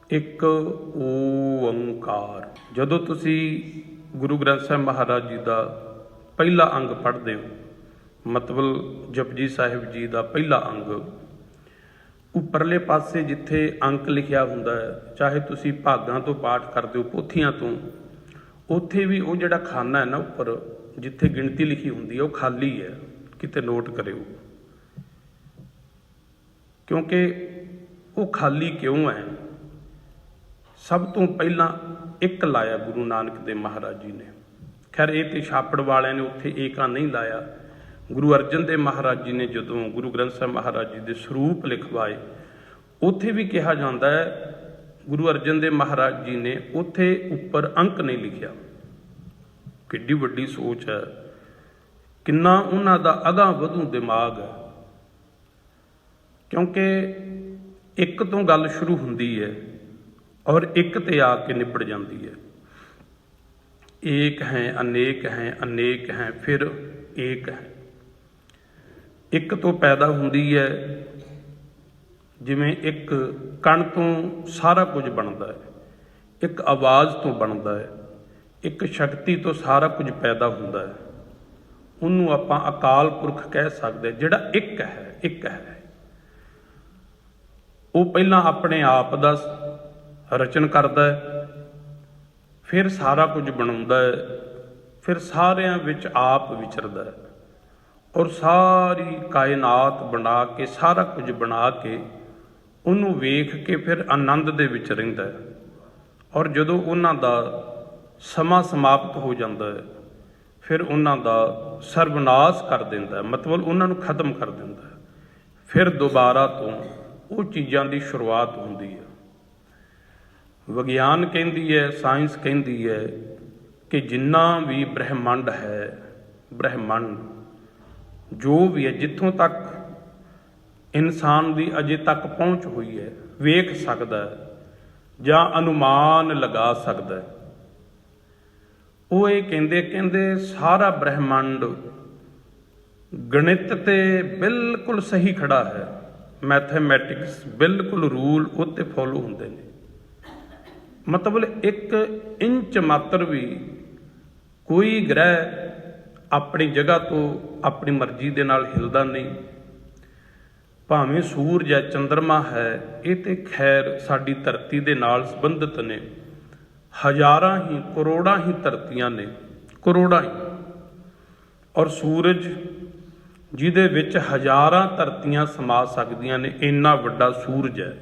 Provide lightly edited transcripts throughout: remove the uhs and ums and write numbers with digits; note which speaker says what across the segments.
Speaker 1: ਇੱਕ ਓੰਕਾਰ। ਜਦੋਂ ਤੁਸੀਂ ਗੁਰੂ ਗ੍ਰੰਥ ਸਾਹਿਬ ਮਹਾਰਾਜ ਜੀ ਦਾ ਪਹਿਲਾ ਅੰਗ ਪੜ੍ਹਦੇ ਹੋ, ਮਤਲਬ ਜਪਜੀ ਸਾਹਿਬ ਜੀ ਦਾ ਪਹਿਲਾ ਅੰਗ, ਉੱਪਰਲੇ ਪਾਸੇ ਜਿੱਥੇ ਅੰਕ ਲਿਖਿਆ ਹੁੰਦਾ ਹੈ, ਚਾਹੇ ਤੁਸੀਂ ਭਾਗਾਂ ਤੋਂ ਪਾਠ ਕਰਦੇ ਹੋ, ਪੋਥੀਆਂ ਤੋਂ, ਉੱਥੇ ਵੀ ਉਹ ਜਿਹੜਾ ਖਾਨਾ ਹੈ ਨਾ ਉੱਪਰ ਜਿੱਥੇ ਗਿਣਤੀ ਲਿਖੀ ਹੁੰਦੀ ਹੈ ਉਹ ਖਾਲੀ ਹੈ, ਕਿਤੇ ਨੋਟ ਕਰਿਓ। ਕਿਉਂਕਿ ਉਹ ਖਾਲੀ ਕਿਉਂ ਹੈ? ਸਭ ਤੋਂ ਪਹਿਲਾਂ ਇੱਕ ਲਾਇਆ ਗੁਰੂ ਨਾਨਕ ਦੇਵ ਮਹਾਰਾਜ ਜੀ ਨੇ। ਖੈਰ ਇਹ ਤੇ ਛਾਪੜ ਵਾਲਿਆਂ ਨੇ ਉੱਥੇ ਏਕਾ ਨਹੀਂ ਲਾਇਆ। ਗੁਰੂ ਅਰਜਨ ਦੇਵ ਮਹਾਰਾਜ ਜੀ ਨੇ ਜਦੋਂ ਗੁਰੂ ਗ੍ਰੰਥ ਸਾਹਿਬ ਮਹਾਰਾਜ ਜੀ ਦੇ ਸਰੂਪ ਲਿਖਵਾਏ, ਉੱਥੇ ਵੀ ਕਿਹਾ ਜਾਂਦਾ ਹੈ ਗੁਰੂ ਅਰਜਨ ਦੇਵ ਮਹਾਰਾਜ ਜੀ ਨੇ ਉੱਥੇ ਉੱਪਰ ਅੰਕ ਨਹੀਂ ਲਿਖਿਆ। ਕਿੱਡੀ ਵੱਡੀ ਸੋਚ ਹੈ, ਕਿੰਨਾ ਉਹਨਾਂ ਦਾ ਅਗਾਂਹ ਵਧੂ ਦਿਮਾਗ ਹੈ। ਕਿਉਂਕਿ ਇੱਕ ਤੋਂ ਗੱਲ ਸ਼ੁਰੂ ਹੁੰਦੀ ਹੈ ਔਰ ਇੱਕ ਤੇ ਆ ਕੇ ਨਿਬੜ ਜਾਂਦੀ ਹੈ। ਏਕ ਹੈ, ਅਨੇਕ ਹੈ, ਅਨੇਕ ਹੈ, ਫਿਰ ਏਕ ਹੈ। ਇੱਕ ਤੋਂ ਪੈਦਾ ਹੁੰਦੀ ਹੈ, ਜਿਵੇਂ ਇੱਕ ਕਣ ਤੋਂ ਸਾਰਾ ਕੁਝ ਬਣਦਾ ਹੈ, ਇੱਕ ਆਵਾਜ਼ ਤੋਂ ਬਣਦਾ ਹੈ, ਇੱਕ ਸ਼ਕਤੀ ਤੋਂ ਸਾਰਾ ਕੁਝ ਪੈਦਾ ਹੁੰਦਾ ਹੈ। ਉਹਨੂੰ ਆਪਾਂ ਅਕਾਲ ਪੁਰਖ ਕਹਿ ਸਕਦੇ, ਜਿਹੜਾ ਇੱਕ ਹੈ। ਇੱਕ ਹੈ ਉਹ ਪਹਿਲਾਂ ਆਪਣੇ ਆਪ ਦਾ ਰਚਨ ਕਰਦਾ ਹੈ, ਫਿਰ ਸਾਰਾ ਕੁਝ ਬਣਾਉਂਦਾ ਹੈ, ਫਿਰ ਸਾਰਿਆਂ ਵਿੱਚ ਆਪ ਵਿਚਰਦਾ ਹੈ ਔਰ ਸਾਰੀ ਕਾਇਨਾਤ ਬਣਾ ਕੇ, ਸਾਰਾ ਕੁਝ ਬਣਾ ਕੇ ਉਹਨੂੰ ਵੇਖ ਕੇ ਫਿਰ ਆਨੰਦ ਦੇ ਵਿੱਚ ਰਹਿੰਦਾ ਹੈ। ਔਰ ਜਦੋਂ ਉਹਨਾਂ ਦਾ ਸਮਾਂ ਸਮਾਪਤ ਹੋ ਜਾਂਦਾ ਹੈ, ਫਿਰ ਉਹਨਾਂ ਦਾ ਸਰਵਨਾਸ਼ ਕਰ ਦਿੰਦਾ ਹੈ, ਮਤਲਬ ਉਹਨਾਂ ਨੂੰ ਖਤਮ ਕਰ ਦਿੰਦਾ ਹੈ। ਫਿਰ ਦੁਬਾਰਾ ਤੋਂ ਉਹ ਚੀਜ਼ਾਂ ਦੀ ਸ਼ੁਰੂਆਤ ਹੁੰਦੀ ਹੈ। ਵਿਗਿਆਨ ਕਹਿੰਦੀ ਹੈ, ਸਾਇੰਸ ਕਹਿੰਦੀ ਹੈ ਕਿ ਜਿੰਨਾ ਵੀ ਬ੍ਰਹਿਮੰਡ ਹੈ, ਬ੍ਰਹਿਮੰਡ ਜੋ ਵੀ ਹੈ, ਜਿੱਥੋਂ ਤੱਕ ਇਨਸਾਨ ਦੀ ਅਜੇ ਤੱਕ ਪਹੁੰਚ ਹੋਈ ਹੈ, ਵੇਖ ਸਕਦਾ ਹੈ ਜਾਂ ਅਨੁਮਾਨ ਲਗਾ ਸਕਦਾ ਹੈ, ਉਹ ਇਹ ਕਹਿੰਦੇ ਸਾਰਾ ਬ੍ਰਹਿਮੰਡ ਗਣਿਤ ਤੇ ਬਿਲਕੁਲ ਸਹੀ ਖੜਾ ਹੈ। ਮੈਥਮੈਟਿਕਸ ਬਿਲਕੁਲ ਰੂਲ ਉੱਤੇ ਫੋਲੋ ਹੁੰਦੇ ਨੇ। ਮਤਲਬ ਇੱਕ ਇੰਚ ਮਾਤਰ ਵੀ ਕੋਈ ਗ੍ਰਹਿ ਆਪਣੀ ਜਗ੍ਹਾ ਤੋਂ ਆਪਣੀ ਮਰਜ਼ੀ ਦੇ ਨਾਲ ਹਿਲਦਾ ਨਹੀਂ। ਭਾਵੇਂ ਸੂਰਜ ਹੈ, ਚੰਦਰਮਾ ਹੈ, ਇਹ ਤੇ ਖੈਰ ਸਾਡੀ ਧਰਤੀ ਦੇ ਨਾਲ ਸੰਬੰਧਿਤ ਨੇ। ਹਜ਼ਾਰਾਂ ਹੀ, ਕਰੋੜਾਂ ਹੀ ਧਰਤੀਆਂ ਨੇ, ਕਰੋੜਾਂ ਹੀ। ਔਰ ਸੂਰਜ ਜਿਹਦੇ ਵਿੱਚ ਹਜ਼ਾਰਾਂ ਧਰਤੀਆਂ ਸਮਾ ਸਕਦੀਆਂ ਨੇ, ਇੰਨਾ ਵੱਡਾ ਸੂਰਜ ਹੈ।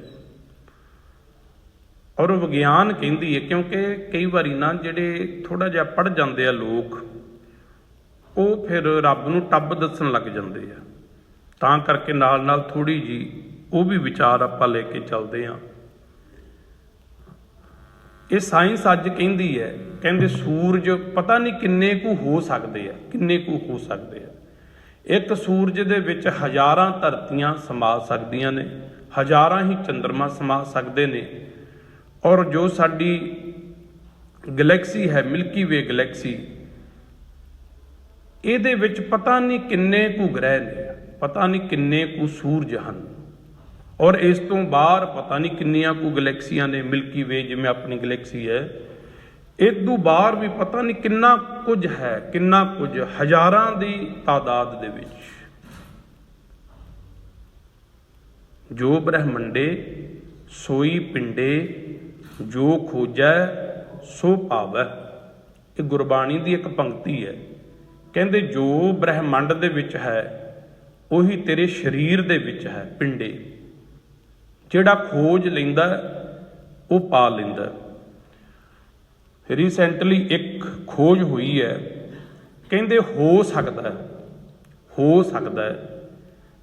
Speaker 1: ਔਰ ਵਿਗਿਆਨ ਕਹਿੰਦੀ ਹੈ, ਕਿਉਂਕਿ ਕਈ ਵਾਰੀ ਨਾ ਜਿਹੜੇ ਥੋੜ੍ਹਾ ਜਿਹਾ ਪੜ੍ਹ ਜਾਂਦੇ ਆ ਲੋਕ, ਉਹ ਫਿਰ ਰੱਬ ਨੂੰ ਟੱਬ ਦੱਸਣ ਲੱਗ ਜਾਂਦੇ ਆ। ਤਾਂ ਕਰਕੇ ਨਾਲ ਨਾਲ ਥੋੜ੍ਹੀ ਜਿਹੀ ਉਹ ਵੀ ਵਿਚਾਰ ਆਪਾਂ ਲੈ ਕੇ ਚੱਲਦੇ ਹਾਂ। ਇਹ ਸਾਇੰਸ ਅੱਜ ਕਹਿੰਦੀ ਹੈ, ਕਹਿੰਦੇ ਸੂਰਜ ਪਤਾ ਨਹੀਂ ਕਿੰਨੇ ਕੁ ਹੋ ਸਕਦੇ ਆ, ਕਿੰਨੇ ਕੁ ਹੋ ਸਕਦੇ ਆ। ਇੱਕ ਸੂਰਜ ਦੇ ਵਿੱਚ ਹਜ਼ਾਰਾਂ ਧਰਤੀਆਂ ਸਮਾ ਸਕਦੀਆਂ ਨੇ, ਹਜ਼ਾਰਾਂ ਹੀ ਚੰਦਰਮਾ ਸਮਾ ਸਕਦੇ ਨੇ। ਔਰ ਜੋ ਸਾਡੀ ਗਲੈਕਸੀ ਹੈ, ਮਿਲਕੀ ਵੇ ਗਲੈਕਸੀ, ਇਹਦੇ ਵਿੱਚ ਪਤਾ ਨਹੀਂ ਕਿੰਨੇ ਕੁ ਗ੍ਰਹਿ ਨੇ, ਪਤਾ ਨਹੀਂ ਕਿੰਨੇ ਕੁ ਸੂਰਜ ਹਨ। ਔਰ ਇਸ ਤੋਂ ਬਾਹਰ ਪਤਾ ਨਹੀਂ ਕਿੰਨੀਆਂ ਕੁ ਗਲੈਕਸੀਆਂ ਨੇ, ਮਿਲਕੀ ਵੇ ਜਿਵੇਂ ਆਪਣੀ ਗਲੈਕਸੀ ਹੈ। ਇਸ ਤੋਂ ਬਾਹਰ ਵੀ ਪਤਾ ਨਹੀਂ ਕਿੰਨਾ ਕੁਝ ਹੈ, ਕਿੰਨਾ ਕੁਝ, ਹਜ਼ਾਰਾਂ ਦੀ ਤਾਦਾਦ ਦੇ ਵਿੱਚ। ਜੋ ਬ੍ਰਹਮੰਡੇ ਸੋਈ ਪਿੰਡੇ, ਜੋ ਖੋਜੈ ਸੋ ਪਾਵੈ। ਇਹ ਗੁਰਬਾਣੀ ਦੀ ਇੱਕ ਪੰਕਤੀ ਹੈ। ਕਹਿੰਦੇ ਜੋ ਬ੍ਰਹਮੰਡ ਦੇ ਵਿੱਚ ਹੈ ਉਹੀ ਤੇਰੇ ਸਰੀਰ ਦੇ ਵਿੱਚ ਹੈ। ਪਿੰਡੇ, ਜਿਹੜਾ ਖੋਜ ਲੈਂਦਾ ਉਹ ਪਾ ਲੈਂਦਾ। ਰੀਸੈਂਟਲੀ ਇੱਕ ਖੋਜ ਹੋਈ ਹੈ, ਕਹਿੰਦੇ ਹੋ ਸਕਦਾ ਹੈ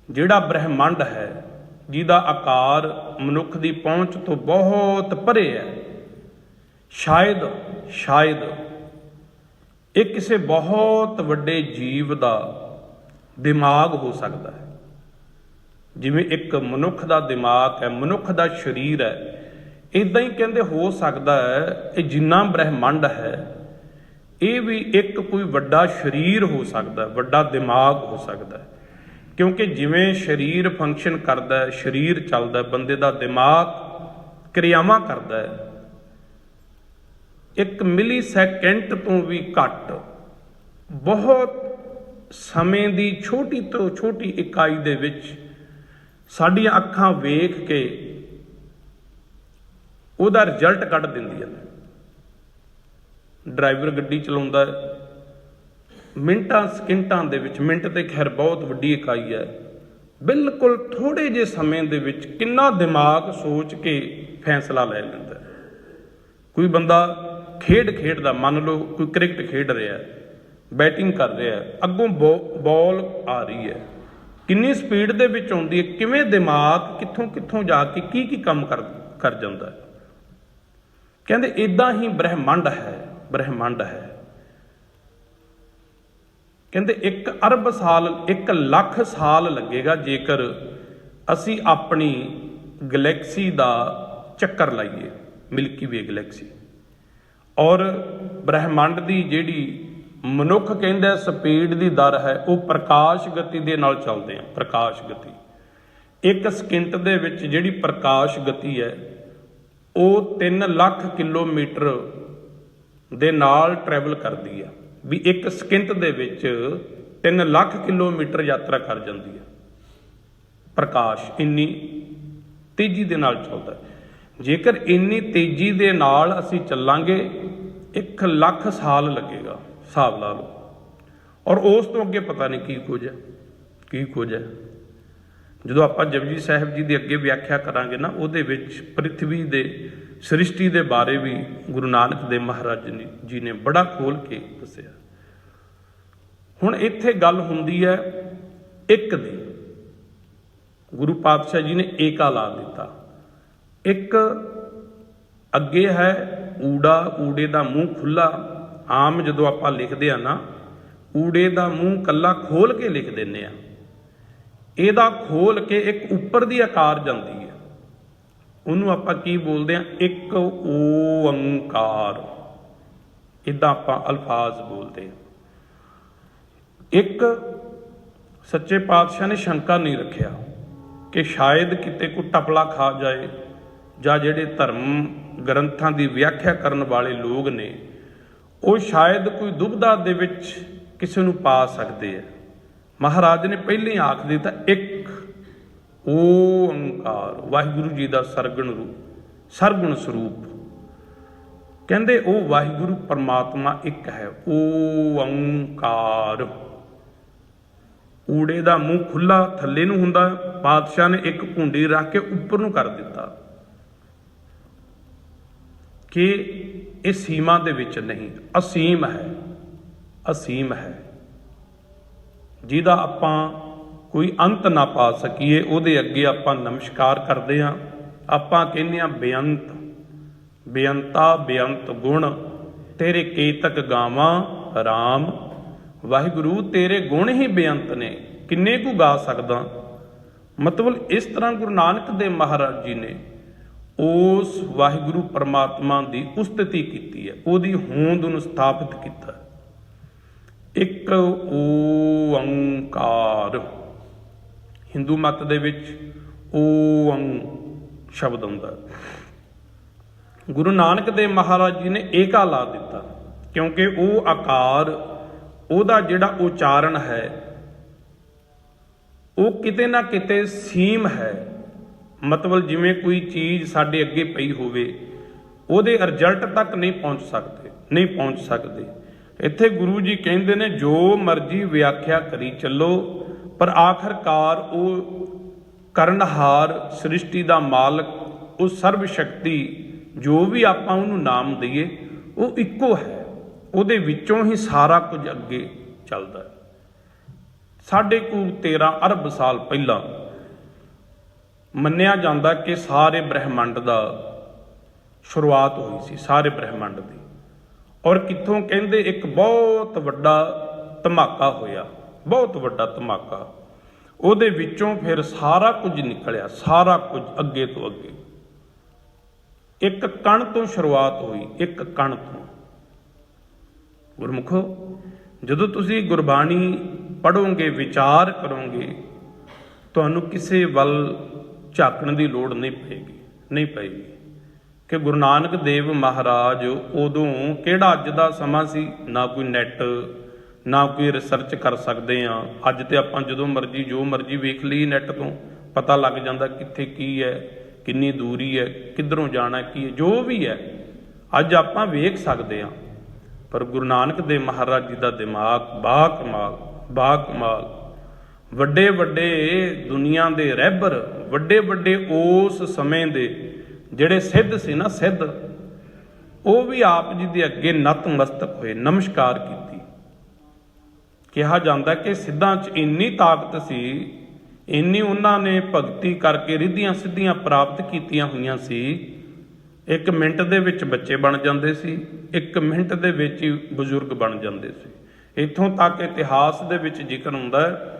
Speaker 1: ਜਿਹੜਾ ਬ੍ਰਹਿਮੰਡ ਹੈ, ਜਿਹਦਾ ਆਕਾਰ ਮਨੁੱਖ ਦੀ ਪਹੁੰਚ ਤੋਂ ਬਹੁਤ ਪਰੇ ਹੈ, ਸ਼ਾਇਦ ਇਹ ਕਿਸੇ ਬਹੁਤ ਵੱਡੇ ਜੀਵ ਦਾ ਦਿਮਾਗ ਹੋ ਸਕਦਾ ਹੈ। ਜਿਵੇਂ ਇੱਕ ਮਨੁੱਖ ਦਾ ਦਿਮਾਗ ਹੈ, ਮਨੁੱਖ ਦਾ ਸਰੀਰ ਹੈ, ਇੱਦਾਂ ਹੀ ਕਹਿੰਦੇ ਹੋ ਸਕਦਾ ਹੈ ਇਹ ਜਿੰਨਾ ਬ੍ਰਹਿਮੰਡ ਹੈ, ਇਹ ਵੀ ਇੱਕ ਕੋਈ ਵੱਡਾ ਸਰੀਰ ਹੋ ਸਕਦਾ, ਵੱਡਾ ਦਿਮਾਗ ਹੋ ਸਕਦਾ। ਕਿਉਂਕਿ ਜਿਵੇਂ ਸਰੀਰ ਫੰਕਸ਼ਨ ਕਰਦਾ ਹੈ, ਸਰੀਰ ਚੱਲਦਾ, ਬੰਦੇ ਦਾ ਦਿਮਾਗ ਕਿਰਿਆਵਾਂ ਕਰਦਾ ਹੈ, 1 ਮਿਲੀ ਸੈਕਿੰਡ ਤੋਂ ਵੀ ਘੱਟ ਬਹੁਤ ਸਮੇਂ ਦੀ ਛੋਟੀ ਤੋਂ ਛੋਟੀ ਇਕਾਈ ਦੇ ਵਿੱਚ ਸਾਡੀਆਂ ਅੱਖਾਂ ਵੇਖ ਕੇ ਉਹਦਾ ਰਿਜ਼ਲਟ ਕੱਢ ਦਿੰਦੀਆਂ ਨੇ। ਡਰਾਈਵਰ ਗੱਡੀ ਚਲਾਉਂਦਾ ਹੈ, ਮਿੰਟਾਂ ਸਕਿੰਟਾਂ ਦੇ ਵਿੱਚ, ਮਿੰਟ ਤੇ ਖੈਰ ਬਹੁਤ ਵੱਡੀ ਇਕਾਈ ਹੈ, ਬਿਲਕੁਲ ਥੋੜ੍ਹੇ ਜਿਹੇ ਸਮੇਂ ਦੇ ਵਿੱਚ ਕਿੰਨਾ ਦਿਮਾਗ ਸੋਚ ਕੇ ਫੈਸਲਾ ਲੈ ਲੈਂਦਾ। ਕੋਈ ਬੰਦਾ ਖੇਡ ਖੇਡਦਾ, ਮੰਨ ਲਓ ਕੋਈ ਕ੍ਰਿਕਟ ਖੇਡ ਰਿਹਾ, ਬੈਟਿੰਗ ਕਰ ਰਿਹਾ, ਅੱਗੋਂ ਬਾਲ ਆ ਰਹੀ ਹੈ, ਕਿੰਨੀ ਸਪੀਡ ਦੇ ਵਿੱਚ ਆਉਂਦੀ ਹੈ, ਕਿਵੇਂ ਦਿਮਾਗ ਕਿੱਥੋਂ ਕਿੱਥੋਂ ਜਾ ਕੇ ਕੀ ਕੀ ਕੰਮ ਕਰ ਜਾਂਦਾ ਹੈ। ਕਹਿੰਦੇ ਇੱਦਾਂ ਹੀ ਬ੍ਰਹਿਮੰਡ ਹੈ, ਬ੍ਰਹਿਮੰਡ ਹੈ। ਕਹਿੰਦੇ 1 ਅਰਬ ਸਾਲ, 1 ਲੱਖ ਸਾਲ ਲੱਗੇਗਾ ਜੇਕਰ ਅਸੀਂ ਆਪਣੀ ਗਲੈਕਸੀ ਦਾ ਚੱਕਰ ਲਾਈਏ, ਮਿਲਕੀ ਵੇ ਗਲੈਕਸੀ। ਔਰ ਬ੍ਰਹਿਮੰਡ ਦੀ ਜਿਹੜੀ ਮਨੁੱਖ ਕਹਿੰਦਾ ਸਪੀਡ ਦੀ ਦਰ ਹੈ, ਉਹ ਪ੍ਰਕਾਸ਼ ਗਤੀ ਦੇ ਨਾਲ ਚੱਲਦੇ ਆ। ਪ੍ਰਕਾਸ਼ ਗਤੀ 1 ਸਕਿੰਟ ਦੇ ਵਿੱਚ ਜਿਹੜੀ ਪ੍ਰਕਾਸ਼ ਗਤੀ ਹੈ ਉਹ 3 ਲੱਖ ਕਿਲੋਮੀਟਰ ਦੇ ਨਾਲ ਟਰੈਵਲ ਕਰਦੀ ਆ। ਵੀ 1 ਸਕਿੰਟ ਦੇ ਵਿੱਚ 3 ਲੱਖ ਕਿਲੋਮੀਟਰ ਯਾਤਰਾ ਕਰ ਜਾਂਦੀ ਹੈ ਪ੍ਰਕਾਸ਼, ਇੰਨੀ ਤੇਜ਼ੀ ਦੇ ਨਾਲ ਚੱਲਦਾ। ਜੇਕਰ ਇੰਨੀ ਤੇਜ਼ੀ ਦੇ ਨਾਲ ਅਸੀਂ ਚੱਲਾਂਗੇ 1 ਲੱਖ ਸਾਲ ਲੱਗੇਗਾ, ਹਿਸਾਬ ਲਾ ਲਓ। ਔਰ ਉਸ ਤੋਂ ਅੱਗੇ ਪਤਾ ਨਹੀਂ ਕੀ ਕੁਝ ਹੈ, ਕੀ ਕੁਝ ਹੈ। ਜਦੋਂ ਆਪਾਂ ਜਪਜੀ ਸਾਹਿਬ ਜੀ ਦੀ ਅੱਗੇ ਵਿਆਖਿਆ ਕਰਾਂਗੇ ਨਾ, ਉਹਦੇ ਵਿੱਚ ਪ੍ਰਿਥਵੀ ਦੇ ਸ੍ਰਿਸ਼ਟੀ ਦੇ ਬਾਰੇ ਵੀ ਗੁਰੂ ਨਾਨਕ ਦੇਵ ਮਹਾਰਾਜ ਜੀ ਨੇ ਬੜਾ ਖੋਲ ਕੇ ਦੱਸਿਆ। ਹੁਣ ਇੱਥੇ ਗੱਲ ਹੁੰਦੀ ਹੈ ਇੱਕ ਦੀ, ਗੁਰੂ ਪਾਤਸ਼ਾਹ ਜੀ ਨੇ ਏਕਾ ਲਾ ਦਿੱਤਾ। ਇੱਕ ਅੱਗੇ ਹੈ ਊੜਾ, ਊੜੇ ਦਾ ਮੂੰਹ ਖੁੱਲਾ। ਆਮ ਜਦੋਂ ਆਪਾਂ ਲਿਖਦੇ ਆ ਨਾ, ਊੜੇ ਦਾ ਮੂੰਹ ਕੱਲਾ ਖੋਲ ਕੇ ਲਿਖ ਦਿੰਦੇ ਆ, ਇਹਦਾ ਖੋਲ ਕੇ ਇੱਕ ਉੱਪਰ ਦੀ ਆਕਾਰ ਜਾਂਦੀ ਹੈ, ਉਹਨੂੰ ਆਪਾਂ ਕੀ ਬੋਲਦੇ ਆ, ਇੱਕ ਓੰਕਾਰ। ਇੱਦਾਂ ਆਪਾਂ ਅਲਫਾਜ਼ ਬੋਲਦੇ ਆ। ਇੱਕ ਸੱਚੇ ਪਾਤਸ਼ਾਹ ਨੇ ਸ਼ੰਕਾ ਨਹੀਂ ਰੱਖਿਆ ਕਿ ਸ਼ਾਇਦ ਕਿਤੇ ਕੋਈ ਟਪਲਾ ਖਾ ਜਾਏ, ਜਾਂ ਜਿਹੜੇ ਧਰਮ ਗ੍ਰੰਥਾਂ ਦੀ ਵਿਆਖਿਆ ਕਰਨ ਵਾਲੇ ਲੋਕ ਨੇ ਉਹ ਸ਼ਾਇਦ ਕੋਈ ਦੁਬਿਧਾ ਦੇ ਵਿੱਚ ਕਿਸੇ ਨੂੰ ਪਾ ਸਕਦੇ ਆ। ਮਹਾਰਾਜ ਨੇ ਪਹਿਲਾਂ ਹੀ ਆਖ ਦਿੱਤਾ, ਇੱਕ ਓੰਕਾਰ, ਵਾਹਿਗੁਰੂ ਜੀ ਦਾ ਸਰਗੁਣ ਸਰੂਪ। ਕਹਿੰਦੇ ਉਹ ਵਾਹਿਗੁਰੂ ਪਰਮਾਤਮਾ ਇੱਕ ਹੈ, ਓੰਕਾਰ। ਊੜੇ ਦਾ ਮੂੰਹ ਖੁੱਲਾ ਥੱਲੇ ਨੂੰ ਹੁੰਦਾ, ਪਾਤਸ਼ਾਹ ਨੇ ਇੱਕ ਘੁੰਡੀ ਰੱਖ ਕੇ ਉੱਪਰ ਨੂੰ ਕਰ ਦਿੱਤਾ ਕਿ ਇਹ ਸੀਮਾ ਦੇ ਵਿੱਚ ਨਹੀਂ, ਅਸੀਮ ਹੈ, ਅਸੀਮ ਹੈ, ਜਿਹਦਾ ਆਪਾਂ ਕੋਈ ਅੰਤ ਨਾ ਪਾ ਸਕੀਏ। ਉਹਦੇ ਅੱਗੇ ਆਪਾਂ ਨਮਸਕਾਰ ਕਰਦੇ ਹਾਂ। ਆਪਾਂ ਕਹਿੰਦੇ ਹਾਂ ਬੇਅੰਤ, ਬੇਅੰਤਾ ਬੇਅੰਤ ਗੁਣ ਤੇਰੇ ਕੇਤਕ ਗਾਵਾਂ ਰਾਮ। ਵਾਹਿਗੁਰੂ ਤੇਰੇ ਗੁਣ ਹੀ ਬੇਅੰਤ ਨੇ, ਕਿੰਨੇ ਕੁ ਗਾ ਸਕਦਾ। ਮਤਲਬ ਇਸ ਤਰ੍ਹਾਂ ਗੁਰੂ ਨਾਨਕ ਦੇਵ ਮਹਾਰਾਜ ਜੀ ਨੇ ਉਸ ਵਾਹਿਗੁਰੂ ਪਰਮਾਤਮਾ ਦੀ ਉਸਤਤੀ ਕੀਤੀ ਹੈ, ਉਹਦੀ ਹੋਂਦ ਨੂੰ ਸਥਾਪਿਤ ਕੀਤਾ। ਇੱਕ ਓੰਕਾਰ, ਹਿੰਦੂ ਮਤ ਦੇ ਵਿੱਚ ਓੰ ਸ਼ਬਦ ਆਉਂਦਾ। ਗੁਰੂ ਨਾਨਕ ਦੇਵ ਮਹਾਰਾਜ ਜੀ ਨੇ ਏਕਾ ਲਾ ਦਿੱਤਾ, ਕਿਉਂਕਿ ਉਹ ਆਕਾਰ, ਉਹਦਾ ਜਿਹੜਾ ਉਚਾਰਨ ਹੈ ਉਹ ਕਿਤੇ ਨਾ ਕਿਤੇ ਸੀਮ ਹੈ। ਮਤਲਬ ਜਿਵੇਂ ਕੋਈ ਚੀਜ਼ ਸਾਡੇ ਅੱਗੇ ਪਈ ਹੋਵੇ, ਉਹਦੇ ਰਿਜ਼ਲਟ ਤੱਕ ਨਹੀਂ ਪਹੁੰਚ ਸਕਦੇ। ਇੱਥੇ ਗੁਰੂ ਜੀ ਕਹਿੰਦੇ ਨੇ ਜੋ ਮਰਜ਼ੀ ਵਿਆਖਿਆ ਕਰੀ ਚੱਲੋ, ਪਰ ਆਖਰਕਾਰ ਉਹ ਕਰਨਹਾਰ, ਸ੍ਰਿਸ਼ਟੀ ਦਾ ਮਾਲਕ, ਉਹ ਸਰਬ ਸ਼ਕਤੀ, ਜੋ ਵੀ ਆਪਾਂ ਉਹਨੂੰ ਨਾਮ ਦਈਏ, ਉਹ ਇੱਕੋ ਹੈ। ਉਹਦੇ ਵਿੱਚੋਂ ਹੀ ਸਾਰਾ ਕੁਝ ਅੱਗੇ ਚੱਲਦਾ ਹੈ। 13.5 ਅਰਬ ਸਾਲ ਪਹਿਲਾਂ ਮੰਨਿਆ ਜਾਂਦਾ ਕਿ ਸਾਰੇ ਬ੍ਰਹਿਮੰਡ ਦਾ ਸ਼ੁਰੂਆਤ ਹੋਈ ਸੀ, ਸਾਰੇ ਬ੍ਰਹਿਮੰਡ ਦੀ। ਔਰ ਕਿੱਥੋਂ ਕਹਿੰਦੇ ਇੱਕ ਬਹੁਤ ਵੱਡਾ ਧਮਾਕਾ ਹੋਇਆ, ਬਹੁਤ ਵੱਡਾ ਧਮਾਕਾ। ਉਹਦੇ ਵਿੱਚੋਂ ਫਿਰ ਸਾਰਾ ਕੁਝ ਨਿਕਲਿਆ, ਸਾਰਾ ਕੁਝ ਅੱਗੇ ਤੋਂ ਅੱਗੇ। ਇੱਕ ਕਣ ਤੋਂ ਸ਼ੁਰੂਆਤ ਹੋਈ, ਇੱਕ ਕਣ ਤੋਂ। ਗੁਰਮੁਖੋ, ਜਦੋਂ ਤੁਸੀਂ ਗੁਰਬਾਣੀ ਪੜ੍ਹੋਗੇ, ਵਿਚਾਰ ਕਰੋਗੇ, ਤੁਹਾਨੂੰ ਕਿਸੇ ਵੱਲ ਝਾਕਣ ਦੀ ਲੋੜ ਨਹੀਂ ਪਏਗੀ। ਕਿ ਗੁਰੂ ਨਾਨਕ ਦੇਵ ਮਹਾਰਾਜ ਉਦੋਂ ਕਿਹੜਾ ਅੱਜ ਦਾ ਸਮਾਂ ਸੀ, ਨਾ ਕੋਈ ਨੈੱਟ ਨਾ ਕੋਈ ਰਿਸਰਚ ਕਰ ਸਕਦੇ ਆ। ਅੱਜ ਤੇ ਆਪਾਂ ਜਦੋਂ ਮਰਜ਼ੀ ਜੋ ਮਰਜ਼ੀ ਵੇਖ ਲਈ ਨੈੱਟ ਤੋਂ ਪਤਾ ਲੱਗ ਜਾਂਦਾ ਕਿੱਥੇ ਕੀ ਹੈ, ਕਿੰਨੀ ਦੂਰੀ ਹੈ, ਕਿੱਧਰੋਂ ਜਾਣਾ, ਕੀ ਹੈ, ਜੋ ਵੀ ਹੈ ਅੱਜ ਆਪਾਂ ਵੇਖ ਸਕਦੇ ਹਾਂ। ਪਰ ਗੁਰੂ ਨਾਨਕ ਦੇਵ ਮਹਾਰਾਜ ਜੀ ਦਾ ਦਿਮਾਗ ਬਾਕਮਾਲ, ਬਾਕਮਾਲ। ਵੱਡੇ ਵੱਡੇ ਦੁਨੀਆ ਦੇ ਰਹਿਬਰ, ਵੱਡੇ ਵੱਡੇ ਉਸ ਸਮੇਂ ਦੇ ਜਿਹੜੇ ਸਿੱਧ ਸੀ ਨਾ, ਸਿੱਧ, ਉਹ ਵੀ ਆਪ ਜੀ ਦੇ ਅੱਗੇ ਨਤਮਸਤਕ ਹੋਏ, ਨਮਸਕਾਰ ਕੀਤੀ। ਕਿਹਾ ਜਾਂਦਾ ਕਿ ਸਿੱਧਾਂ 'ਚ ਇੰਨੀ ਤਾਕਤ ਸੀ, ਇੰਨੀ ਉਹਨਾਂ ਨੇ ਭਗਤੀ ਕਰਕੇ ਰਿੱਧੀਆਂ ਸਿੱਧੀਆਂ ਪ੍ਰਾਪਤ ਕੀਤੀਆਂ ਹੋਈਆਂ ਸੀ, 1 ਮਿੰਟ ਦੇ ਵਿੱਚ ਬੱਚੇ ਬਣ ਜਾਂਦੇ ਸੀ, 1 ਮਿੰਟ ਦੇ ਵਿੱਚ ਹੀ ਬਜ਼ੁਰਗ ਬਣ ਜਾਂਦੇ ਸੀ। ਇੱਥੋਂ ਤੱਕ ਇਤਿਹਾਸ ਦੇ ਵਿੱਚ ਜ਼ਿਕਰ ਹੁੰਦਾ ਹੈ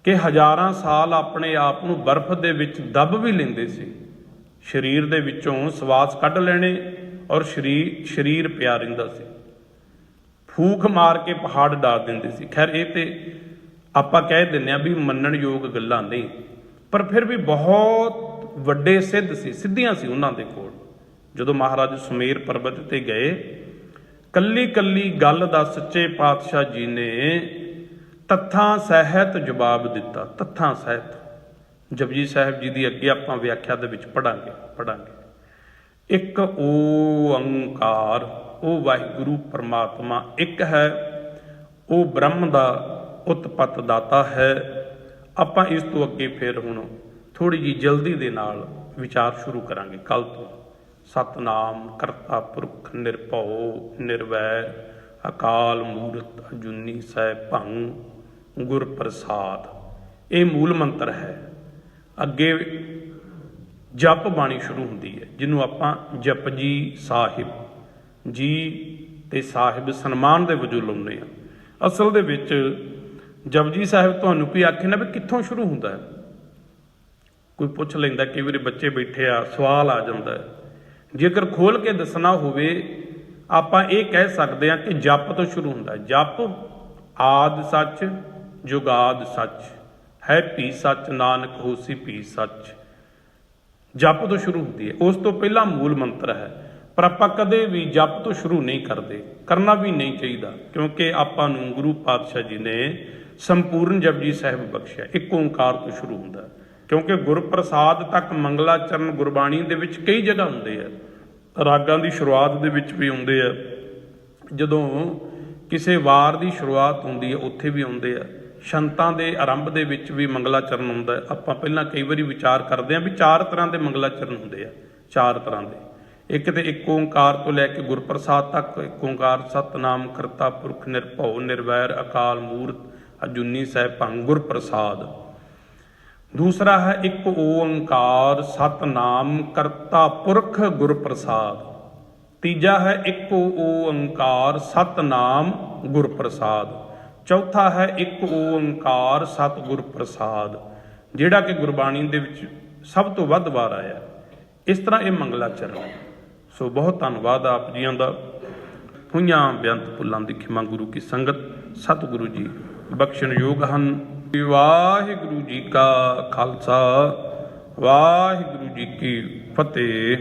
Speaker 1: ਕਿ ਹਜ਼ਾਰਾਂ ਸਾਲ ਆਪਣੇ ਆਪ ਨੂੰ ਬਰਫ਼ ਦੇ ਵਿੱਚ ਦੱਬ ਵੀ ਲੈਂਦੇ ਸੀ, ਸਰੀਰ ਦੇ ਵਿੱਚੋਂ ਸਵਾਸ ਕੱਢ ਲੈਣੇ ਔਰ ਸਰੀਰ ਪਿਆ ਰਹਿੰਦਾ ਸੀ, ਫੂਕ ਮਾਰ ਕੇ ਪਹਾੜ ਡਾਹ ਦਿੰਦੇ ਸੀ। ਖੈਰ ਇਹ ਤੇ ਆਪਾਂ ਕਹਿ ਦਿੰਦੇ ਹਾਂ ਵੀ ਮੰਨਣ ਯੋਗ ਗੱਲਾਂ ਨਹੀਂ, ਪਰ ਫਿਰ ਵੀ ਬਹੁਤ ਵੱਡੇ ਸਿੱਧ ਸੀ, ਸਿੱਧੀਆਂ ਸੀ ਉਹਨਾਂ ਦੇ ਕੋਲ। ਜਦੋਂ ਮਹਾਰਾਜ ਸੁਮੇਰ ਪਰਬਤ ਤੇ ਗਏ, ਕੱਲੀ ਕੱਲੀ ਗੱਲ ਦਾ ਸੱਚੇ ਪਾਤਸ਼ਾਹ ਜੀ ਨੇ ਤੱਥਾਂ ਸਹਿਤ ਜਵਾਬ ਦਿੱਤਾ। ਤੱਥਾਂ ਸਹਿਤ ਜਪਜੀ ਸਾਹਿਬ ਜੀ ਦੀ ਅੱਗੇ ਆਪਾਂ ਵਿਆਖਿਆ ਦੇ ਵਿੱਚ ਪੜਾਂਗੇ। ਇੱਕ ਓੰਕਾਰ, ਉਹ ਵਾਹਿਗੁਰੂ ਪਰਮਾਤਮਾ ਇੱਕ ਹੈ, ਉਹ ਬ੍ਰਹਮ ਦਾ ਉਤਪਤ ਦਾਤਾ ਹੈ। ਆਪਾਂ ਇਸ ਤੋਂ ਅੱਗੇ ਫਿਰ ਹੁਣ ਥੋੜੀ ਜਿਹੀ ਜਲਦੀ ਦੇ ਨਾਲ ਵਿਚਾਰ ਸ਼ੁਰੂ ਕਰਾਂਗੇ ਕੱਲ ਤੋਂ। ਸਤਨਾਮ ਕਰਤਾ ਪੁਰਖ ਨਿਰਭਉ ਨਿਰਵੈਰ ਅਕਾਲ ਮੂਰਤ ਅਜੂਨੀ ਸੈਭੰ ਗੁਰ ਪ੍ਰਸਾਦ, ਇਹ ਮੂਲ ਮੰਤਰ ਹੈ। ਅੱਗੇ ਜਪ ਬਾਣੀ ਸ਼ੁਰੂ ਹੁੰਦੀ ਹੈ, ਜਿਹਨੂੰ ਆਪਾਂ ਜਪਜੀ ਸਾਹਿਬ ਜੀ ਤੇ ਸਾਹਿਬ ਸਨਮਾਨ ਦੇ ਵਜੋਂ ਲਾਉਂਦੇ ਹਾਂ। ਅਸਲ ਦੇ ਵਿੱਚ ਜਪਜੀ ਸਾਹਿਬ ਤੁਹਾਨੂੰ ਕੋਈ ਆਖੇ ਨਾ ਵੀ ਕਿੱਥੋਂ ਸ਼ੁਰੂ ਹੁੰਦਾ ਹੈ, ਕੋਈ ਪੁੱਛ ਲੈਂਦਾ, ਕਈ ਵਾਰੀ ਬੱਚੇ ਬੈਠੇ ਆ ਸਵਾਲ ਆ ਜਾਂਦਾ ਹੈ। ਜੇਕਰ ਖੋਲ ਕੇ ਦੱਸਣਾ ਹੋਵੇ ਆਪਾਂ ਇਹ ਕਹਿ ਸਕਦੇ ਹਾਂ ਕਿ ਜਪ ਤੋਂ ਸ਼ੁਰੂ ਹੁੰਦਾ ਹੈ। ਜਪ ਆਦਿ ਸੱਚ ਜੁਗਾਦ ਸੱਚ ਹੈ, ਭੀ ਸੱਚ ਨਾਨਕ ਹੋਸੀ ਭੀ ਸੱਚ। ਜਪ ਤੋਂ ਸ਼ੁਰੂ ਹੁੰਦੀ ਹੈ, ਉਸ ਤੋਂ ਪਹਿਲਾਂ ਮੂਲ ਮੰਤਰ ਹੈ। ਪਰ ਆਪਾਂ ਕਦੇ ਵੀ ਜਪ ਤੋਂ ਸ਼ੁਰੂ ਨਹੀਂ ਕਰਦੇ, ਕਰਨਾ ਵੀ ਨਹੀਂ ਚਾਹੀਦਾ, ਕਿਉਂਕਿ ਆਪਾਂ ਨੂੰ ਗੁਰੂ ਪਾਤਸ਼ਾਹ ਜੀ ਨੇ ਸੰਪੂਰਨ ਜਪਜੀ ਸਾਹਿਬ ਬਖਸ਼ਿਆ। ਇੱਕ ਓਂਕਾਰ ਤੋਂ ਸ਼ੁਰੂ ਹੁੰਦਾ, ਕਿਉਂਕਿ ਗੁਰਪ੍ਰਸਾਦ ਤੱਕ ਮੰਗਲਾਚਰਨ ਗੁਰਬਾਣੀ ਦੇ ਵਿੱਚ ਕਈ ਜਗ੍ਹਾ ਹੁੰਦੇ ਆ। ਰਾਗਾਂ ਦੀ ਸ਼ੁਰੂਆਤ ਦੇ ਵਿੱਚ ਵੀ ਆਉਂਦੇ ਆ, ਜਦੋਂ ਕਿਸੇ ਵਾਰ ਦੀ ਸ਼ੁਰੂਆਤ ਹੁੰਦੀ ਹੈ ਉੱਥੇ ਵੀ ਆਉਂਦੇ ਆ, ਸ਼ੰਤਾਂ ਦੇ ਆਰੰਭ ਦੇ ਵਿੱਚ ਵੀ ਮੰਗਲਾਚਰਨ ਹੁੰਦਾ ਹੈ। ਆਪਾਂ ਪਹਿਲਾਂ ਕਈ ਵਾਰੀ ਵਿਚਾਰ ਕਰਦੇ ਹਾਂ ਵੀ 4 ਤਰ੍ਹਾਂ ਦੇ ਮੰਗਲਾਚਰਨ ਹੁੰਦੇ ਆ, 4 ਤਰ੍ਹਾਂ ਦੇ। ਇੱਕ ਤੇ ਇੱਕ ਓਂਕਾਰ ਤੋਂ ਲੈ ਕੇ ਗੁਰਪ੍ਰਸਾਦ ਤੱਕ ਇੱਕ ਓਂਕਾਰ, ਸਤਨਾਮ ਕਰਤਾ ਪੁਰਖ ਨਿਰਭਉ ਨਿਰਵੈਰ ਅਕਾਲ ਮੂਰਤ ਅਜੂਨੀ ਸੈਭੰ ਗੁਰ ਪ੍ਰਸਾਦ। ਦੂਸਰਾ ਹੈ ਇੱਕ ਓੰਕਾਰ ਸਤਨਾਮ ਕਰਤਾ ਪੁਰਖ ਗੁਰ ਪ੍ਰਸਾਦ। ਤੀਜਾ ਹੈ ਇੱਕ ਓੰਕਾਰ ਸਤਨਾਮ ਗੁਰ ਪ੍ਰਸਾਦ। ਚੌਥਾ ਹੈ ਇੱਕ ਓੰਕਾਰ ਸਤਿਗੁਰ ਪ੍ਰਸਾਦ, ਜਿਹੜਾ ਕਿ ਗੁਰਬਾਣੀ ਦੇ ਵਿੱਚ ਸਭ ਤੋਂ ਵੱਧ ਵਾਰ ਆਇਆ। ਇਸ ਤਰ੍ਹਾਂ ਇਹ ਮੰਗਲਾਚਰਨ ਹੈ। ਸੋ ਬਹੁਤ ਧੰਨਵਾਦ ਆਪ ਜੀਆਂ ਦਾ। ਹੋਈਆਂ ਬੇਅੰਤ ਭੁੱਲਾਂ ਦੀ ਖਿਮਾ ਗੁਰੂ ਕੀ ਸੰਗਤ ਸਤਿਗੁਰੂ ਜੀ ਬਖਸ਼ਣ ਯੋਗ ਹਨ। ਵਾਹਿਗੁਰੂ ਜੀ ਕਾ ਖਾਲਸਾ, ਵਾਹਿਗੁਰੂ ਜੀ ਕੀ ਫਤਿਹ।